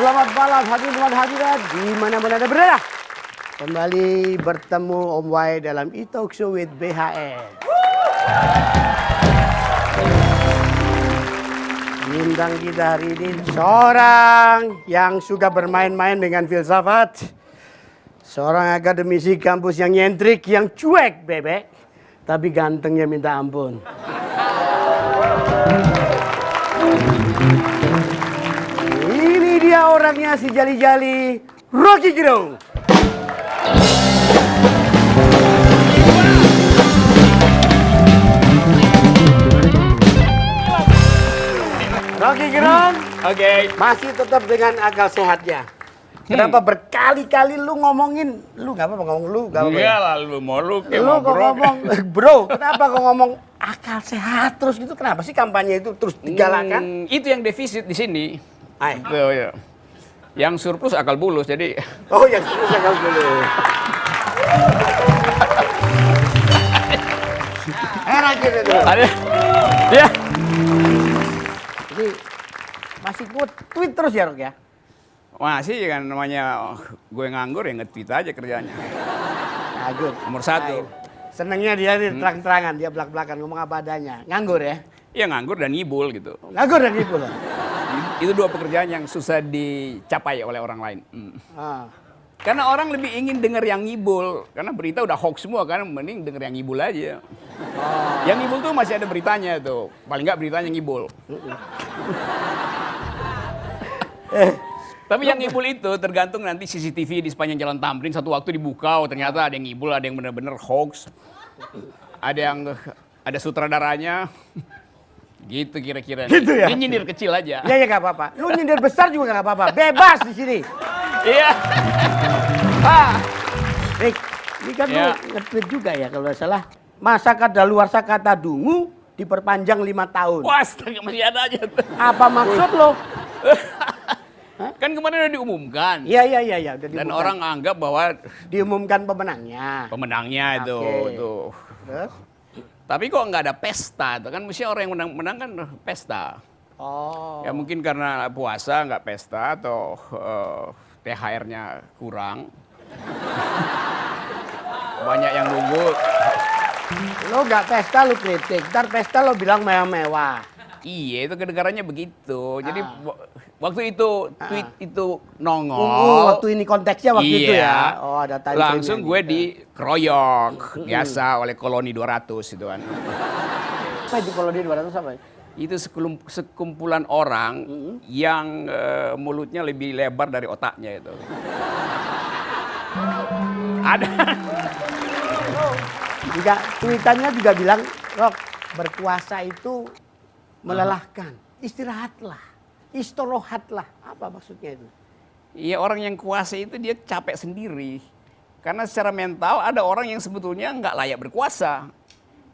Selamat malam hadirin dan hadirat di mana-mana Anda berada. Kembali bertemu Om Wai dalam E-Talk Show with BHN. Bintang kita hari ini seorang yang suka bermain-main dengan filsafat. Seorang akademisi kampus yang nyentrik, yang cuek bebek. Tapi gantengnya minta ampun. Ini dia orangnya, si jali-jali, Rocky Gerung. Rocky Gerung, Oke. masih tetap dengan akal sehatnya. Kenapa berkali-kali lu ngomongin, lu nggak apa-apa ngomong lu, nggak apa-apa. Iya lah lu mau lu kayak Lu mau kok bro. ngomong, bro, kenapa kok ngomong akal sehat terus gitu? Kenapa sih kampanye itu terus digalakan? Itu yang defisit di sini. Ay. Itu ya. Yang surplus akal bulus jadi. Oh ya, terus akal dulu. Rocky itu. Ada. Ya. Jadi masih tweet terus ya, Rok ya? Masih kan namanya gue nganggur ya nge-tweet aja kerjanya. Nganggur. Nomor satu. Senengnya dia terang-terangan, dia belak-belakan ngomong apa adanya. Nganggur ya? Iya nganggur dan ngibul gitu. Nganggur dan gitu loh. Itu dua pekerjaan yang susah dicapai oleh orang lain. Ah. Karena orang lebih ingin dengar yang ngibul. Karena berita udah hoax semua kan, mending denger yang ngibul aja. Yang ngibul tuh masih ada beritanya tuh. Paling nggak beritanya ngibul. Tapi yang ngibul itu tergantung nanti CCTV di sepanjang Jalan Tamrin satu waktu dibuka, oh ternyata ada yang ngibul, ada yang benar-benar hoax. Ada sutradaranya. Gitu kira-kira. Gitu ya? Ini nyindir kecil aja. Iya ya nggak apa-apa. Lu nyindir besar juga nggak apa-apa. Bebas di sini. Iya. Rick, ini kan Ya. lu nge-tweet juga ya kalau nggak salah. Masa kadaluarsa kata dungu diperpanjang 5 tahun. Wah, astaga, masih ada aja tuh. Apa maksud lo? Kan kemarin udah diumumkan. Iya. Udah Dan diumumkan. orang anggap bahwa Diumumkan pemenangnya. pemenangnya itu. Oke. Tuh. Terus? Tapi kok nggak ada pesta? Itu kan mesti orang yang menang kan pesta. Oh. Ya mungkin karena puasa nggak pesta atau THR-nya kurang. Banyak yang nunggu. Lo nggak pesta lo kritik. Ntar pesta lo bilang mewah-mewah. Iya, itu kedengarannya begitu. Jadi waktu itu tweet itu nongol. Waktu ini konteksnya waktu itu ya. Oh ada time frame-nya Langsung gue gitu. dikeroyok biasa oleh koloni 200 itu kan. Apa itu kalau dia 200 apa? Itu sekumpulan orang yang mulutnya lebih lebar dari otaknya itu. Ada. Juga tweetannya juga bilang, Rok, berpuasa itu melelahkan. Istirahatlah, istirahatlah. Apa maksudnya itu? Iya, orang yang kuasa itu dia capek sendiri. Karena secara mental ada orang yang sebetulnya nggak layak berkuasa.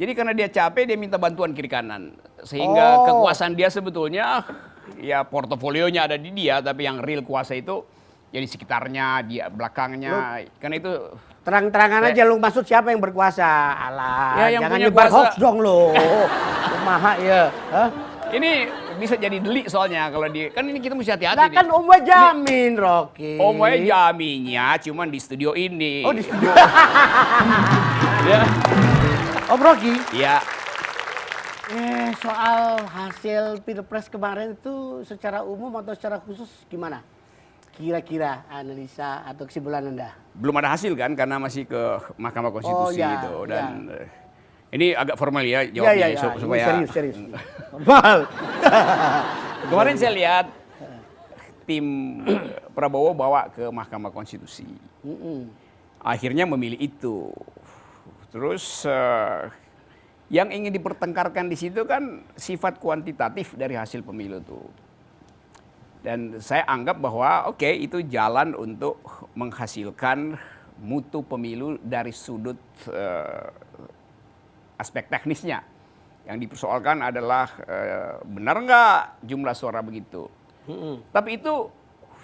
Jadi karena dia capek dia minta bantuan kiri kanan. Sehingga kekuasaan dia sebetulnya ya portofolionya ada di dia, tapi yang real kuasa itu ya di sekitarnya, dia belakangnya. Karena itu Terang-terangan aja lu maksud siapa yang berkuasa? Alah, Ya, yang jangan punya nyebar kuasa. hoax dong lo. Maha ya. Hah? ini bisa jadi delik soalnya kalau kan ini kita mesti hati-hati Nah nih. kan Om Wai jamin, Rocky. Om Wai jaminnya cuman di studio ini. Oh di studio. Ya. Om Rocky. Ya. Soal hasil Pilpres kemarin itu secara umum atau secara khusus gimana? Kira-kira analisa atau kesimpulan Anda? Belum ada hasil kan karena masih ke Mahkamah Konstitusi ya, itu dan ini agak formal ya Iya, jawabnya iya. supaya Serius. Normal. kemarin saya lihat tim Prabowo bawa ke Mahkamah Konstitusi. Akhirnya memilih itu. Terus yang ingin dipertengkarkan di situ kan sifat kuantitatif dari hasil pemilu tuh. Dan saya anggap bahwa oke, itu jalan untuk menghasilkan mutu pemilu dari sudut aspek teknisnya. Yang dipersoalkan adalah benar nggak jumlah suara begitu. Tapi itu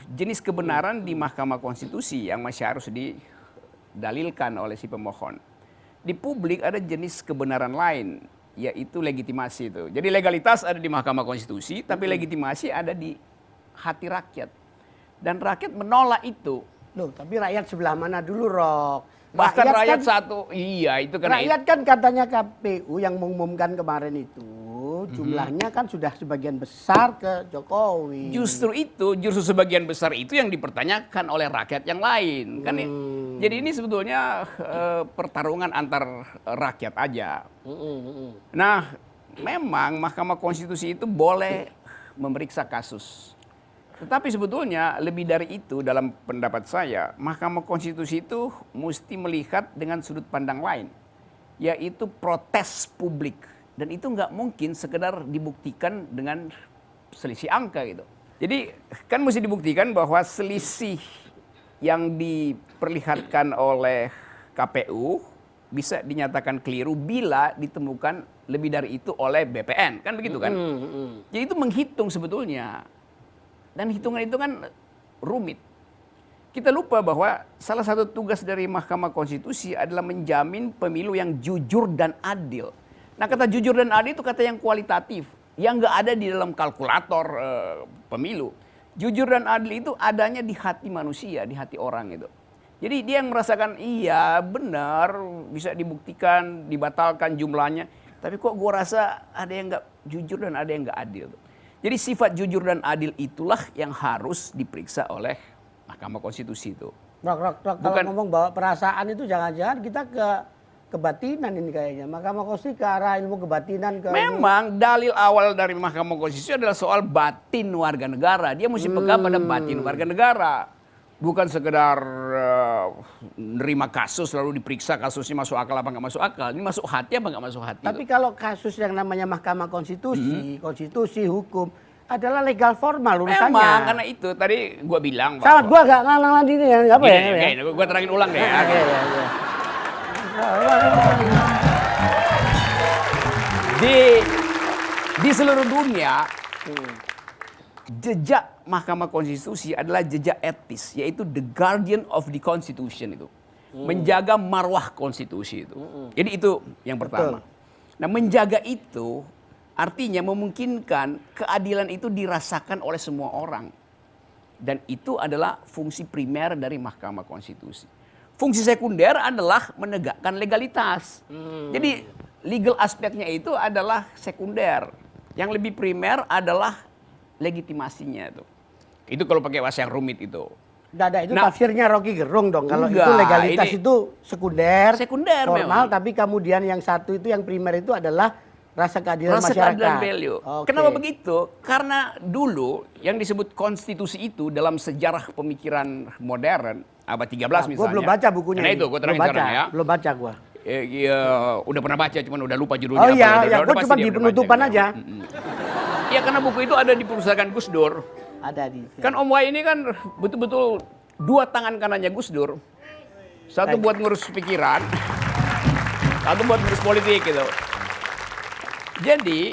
jenis kebenaran di Mahkamah Konstitusi yang masih harus didalilkan oleh si pemohon. Di publik ada jenis kebenaran lain, yaitu legitimasi itu. Jadi legalitas ada di Mahkamah Konstitusi, tapi legitimasi ada di hati rakyat. Dan rakyat menolak itu. Loh, tapi rakyat sebelah mana dulu, Rok? Bahkan rakyat kan, satu, iya itu kan. Rakyat kan katanya KPU yang mengumumkan kemarin itu, jumlahnya kan sudah sebagian besar ke Jokowi. Justru sebagian besar itu yang dipertanyakan oleh rakyat yang lain. Kan jadi ini sebetulnya pertarungan antar rakyat aja. Nah, memang Mahkamah Konstitusi itu boleh memeriksa kasus. Tetapi sebetulnya lebih dari itu dalam pendapat saya, Mahkamah Konstitusi itu mesti melihat dengan sudut pandang lain, yaitu protes publik. Dan itu nggak mungkin sekedar dibuktikan dengan selisih angka gitu. Jadi kan mesti dibuktikan bahwa selisih yang diperlihatkan oleh KPU bisa dinyatakan keliru bila ditemukan lebih dari itu oleh BPN, kan begitu kan? Jadi itu menghitung sebetulnya. Dan hitungan itu kan rumit. Kita lupa bahwa salah satu tugas dari Mahkamah Konstitusi adalah menjamin pemilu yang jujur dan adil. Nah, kata jujur dan adil itu kata yang kualitatif, yang nggak ada di dalam kalkulator pemilu. Jujur dan adil itu adanya di hati manusia, di hati orang itu. Jadi dia yang merasakan iya benar bisa dibuktikan, dibatalkan jumlahnya. Tapi kok gue rasa ada yang nggak jujur dan ada yang nggak adil. Jadi sifat jujur dan adil itulah yang harus diperiksa oleh Mahkamah Konstitusi itu. Rok, kalau ngomong bawa perasaan itu jangan-jangan kita ke kebatinan ini kayaknya. Mahkamah Konstitusi ke arah ilmu kebatinan. Memang dalil awal dari Mahkamah Konstitusi adalah soal batin warga negara. Dia mesti pegang pada batin warga negara. Bukan sekedar nerima kasus lalu diperiksa kasusnya masuk akal apa nggak masuk akal. Ini masuk hati apa nggak masuk hati. Tapi kalau kasus yang namanya Mahkamah Konstitusi, konstitusi, hukum adalah legal formal urusannya. Memang karena itu tadi gua bilang. Salah gua gak ngalang ini ya apa ya? Gua terangin ulang deh. Di seluruh dunia jejak Mahkamah Konstitusi adalah jejak etis, yaitu the guardian of the constitution itu. Menjaga marwah konstitusi itu. Jadi itu yang pertama. Nah, menjaga itu artinya memungkinkan keadilan itu dirasakan oleh semua orang. Dan itu adalah fungsi primer dari Mahkamah Konstitusi. Fungsi sekunder adalah menegakkan legalitas. Jadi legal aspeknya itu adalah sekunder. Yang lebih primer adalah legitimasinya itu. Itu kalau pakai bahasa yang rumit itu. Ada itu tafsirnya Rocky Gerung dong. Kalau itu legalitas itu sekunder formal, tapi kemudian yang satu itu yang primer itu adalah rasa keadilan masyarakat. Rasa keadilan value. Kenapa begitu? Karena dulu yang disebut konstitusi itu dalam sejarah pemikiran modern abad 13 misalnya. Gue belum baca bukunya. Nah itu gue terangin sekarang ya. Belum baca gue. Iya, udah pernah baca, cuman udah lupa judulnya. Oh iya, gue cuma di penutupan aja. Ya karena buku itu ada di perusahaan Gus Dur. Ada di. Kan Om Wai ini kan betul-betul dua tangan kanannya Gus Dur. Satu buat ngurus pikiran, satu buat ngurus politik gitu. Jadi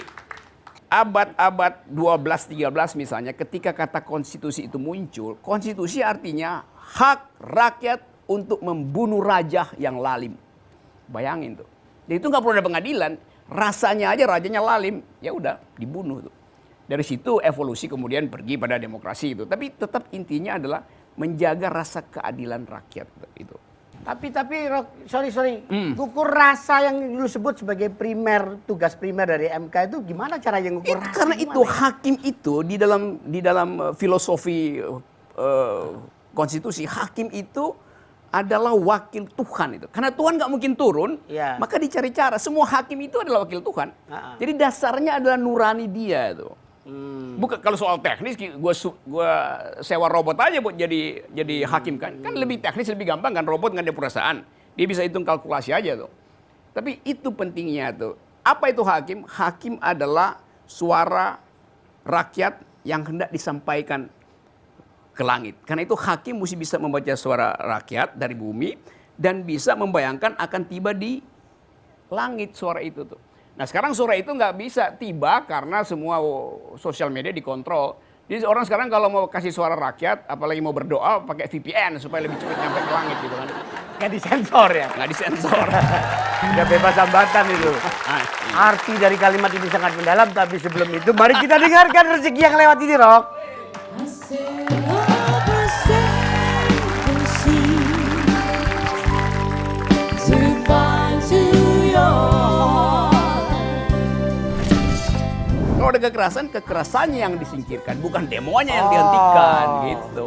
abad-abad 12-13 misalnya ketika kata konstitusi itu muncul, konstitusi artinya hak rakyat untuk membunuh raja yang lalim. Bayangin tuh. Jadi itu nggak perlu ada pengadilan, rasanya aja rajanya lalim, ya udah dibunuh tuh. Dari situ evolusi kemudian pergi pada demokrasi itu. Tapi tetap intinya adalah menjaga rasa keadilan rakyat itu. Tapi sorry, ukur rasa yang dulu sebut sebagai tugas primer dari MK itu gimana caranya ngukur rasa? Karena itu hakim itu di dalam filosofi konstitusi, hakim itu adalah wakil Tuhan itu. Karena Tuhan nggak mungkin turun, maka dicari cara. Semua hakim itu adalah wakil Tuhan. Jadi dasarnya adalah nurani dia itu. Bukan kalau soal teknis, gue sewa robot aja buat jadi hakim kan lebih teknis, lebih gampang kan, robot nggak ada perasaan, dia bisa hitung kalkulasi aja tuh. Tapi itu pentingnya tuh. Apa itu hakim? Hakim adalah suara rakyat yang hendak disampaikan ke langit. Karena itu hakim mesti bisa membaca suara rakyat dari bumi dan bisa membayangkan akan tiba di langit suara itu tuh. Nah sekarang suara itu nggak bisa tiba karena semua sosial media dikontrol. Jadi orang sekarang kalau mau kasih suara rakyat, apalagi mau berdoa pakai VPN supaya lebih cepat nyampe ke langit gitu kan. Nggak disensor ya? Nggak disensor. Udah bebas hambatan itu. Arti dari kalimat ini sangat mendalam, tapi sebelum itu mari kita dengarkan rezeki yang lewat ini, Rok. ada kekerasan, kekerasannya yang disingkirkan, bukan demonya yang dihentikan gitu.